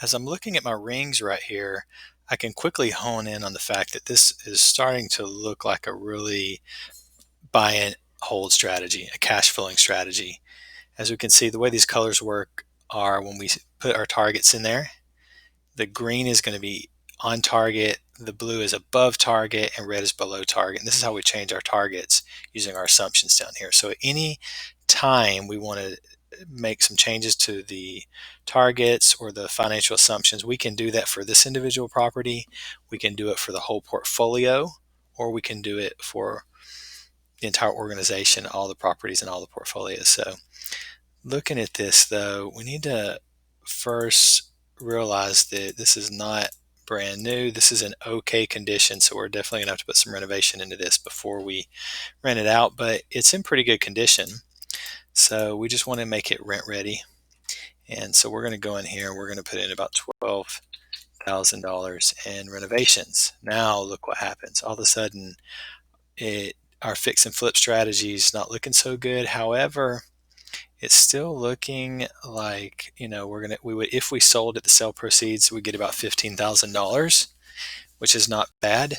as I'm looking at my rings right here, I can quickly hone in on the fact that this is starting to look like a really buy and hold strategy, a cash flowing strategy. As we can see, the way these colors work are when we put our targets in there, the green is going to be on target, the blue is above target, and red is below target. And this is how we change our targets using our assumptions down here. So at any time we want to make some changes to the targets or the financial assumptions, we can do that for this individual property. We can do it for the whole portfolio, or we can do it for the entire organization, all the properties and all the portfolios. So looking at this though, we need to first realize that this is not brand new. This is in okay condition, so we're definitely gonna have to put some renovation into this before we rent it out, but it's in pretty good condition. So we just want to make it rent ready. And so we're going to go in here and we're going to put in about $12,000 in renovations. Now look what happens. All of a sudden, our fix and flip strategy is not looking so good. However, it's still looking like, we would, if we sold at the sale proceeds, we get about $15,000, which is not bad.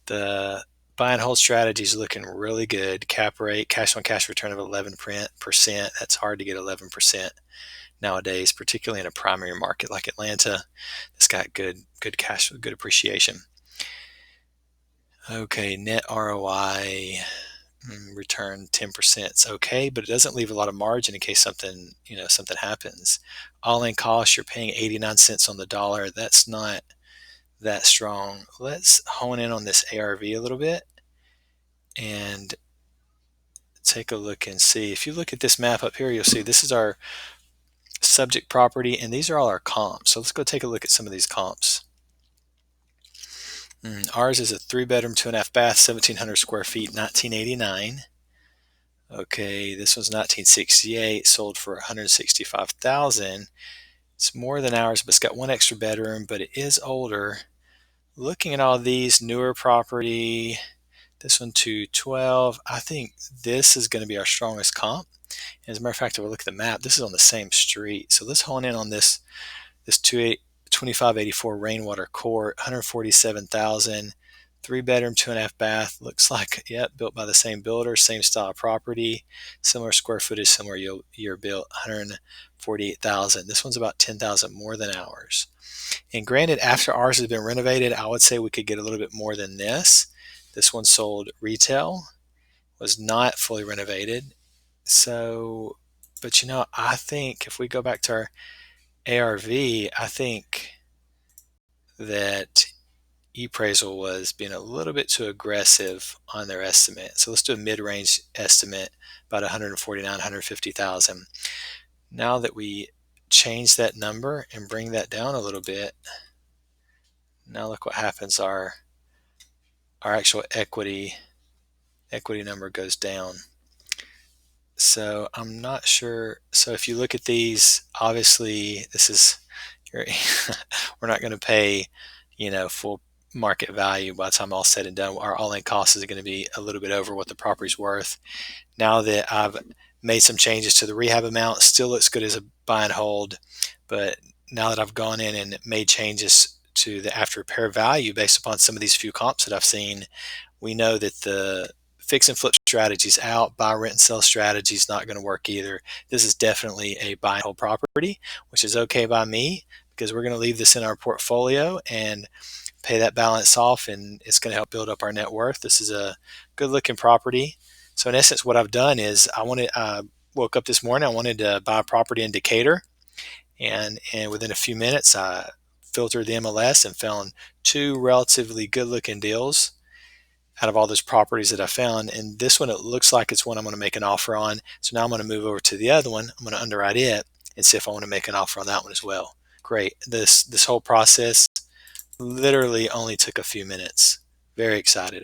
The buy and hold strategy is looking really good. Cap rate, cash on cash return of 11%. That's hard to get 11% nowadays, particularly in a primary market like Atlanta. It's got good cash, good appreciation. Okay, net ROI return 10%. It's okay, but it doesn't leave a lot of margin in case something happens. All-in cost, you're paying 89 cents on the dollar. That's not that strong. Let's hone in on this ARV a little bit and take a look and see. If you look at this map up here, you'll see this is our subject property, and these are all our comps. So let's go take a look at some of these comps. Ours is a 3-bedroom, 2.5 bath, 1,700 square feet, 1989. Okay, this one's 1968, sold for 165,000. It's more than ours, but it's got one extra bedroom, but it is older. Looking at all these, newer property, this one 212, I think this is going to be our strongest comp. As a matter of fact, if we look at the map, this is on the same street. So let's hone in on this 2584 Rainwater Court, 147,000, 3-bedroom, 2.5 bath. Looks like, yep, built by the same builder, same style property, similar square footage, similar year built, 148,000. This one's about 10,000 more than ours. And granted, after ours has been renovated, I would say we could get a little bit more than this. This one sold retail, was not fully renovated. So, but I think if we go back to our ARV, I think that ePraisal was being a little bit too aggressive on their estimate. So let's do a mid-range estimate, about 149, 150,000. Now that we change that number and bring that down a little bit, now look what happens. Our actual equity number goes down. So I'm not sure. So if you look at these, obviously this is we're not going to pay full market value by the time all said and done. Our all-in cost is going to be a little bit over what the property's worth. Now that I've made some changes to the rehab amount, still looks good as a buy and hold, but now that I've gone in and made changes to the after repair value based upon some of these few comps that I've seen, we know that the fix and flip strategy is out. Buy, rent, and sell strategy is not going to work either. This is definitely a buy and hold property, which is okay by me because we're going to leave this in our portfolio and pay that balance off, and it's going to help build up our net worth. This is a good looking property. So in essence, what I've done is I woke up this morning, I wanted to buy a property in Decatur, and within a few minutes, I filtered the MLS and found 2 relatively good looking deals out of all those properties that I found. And this one, it looks like it's one I'm going to make an offer on. So now I'm going to move over to the other one. I'm going to underwrite it and see if I want to make an offer on that one as well. Great. This whole process literally only took a few minutes. Very excited about it.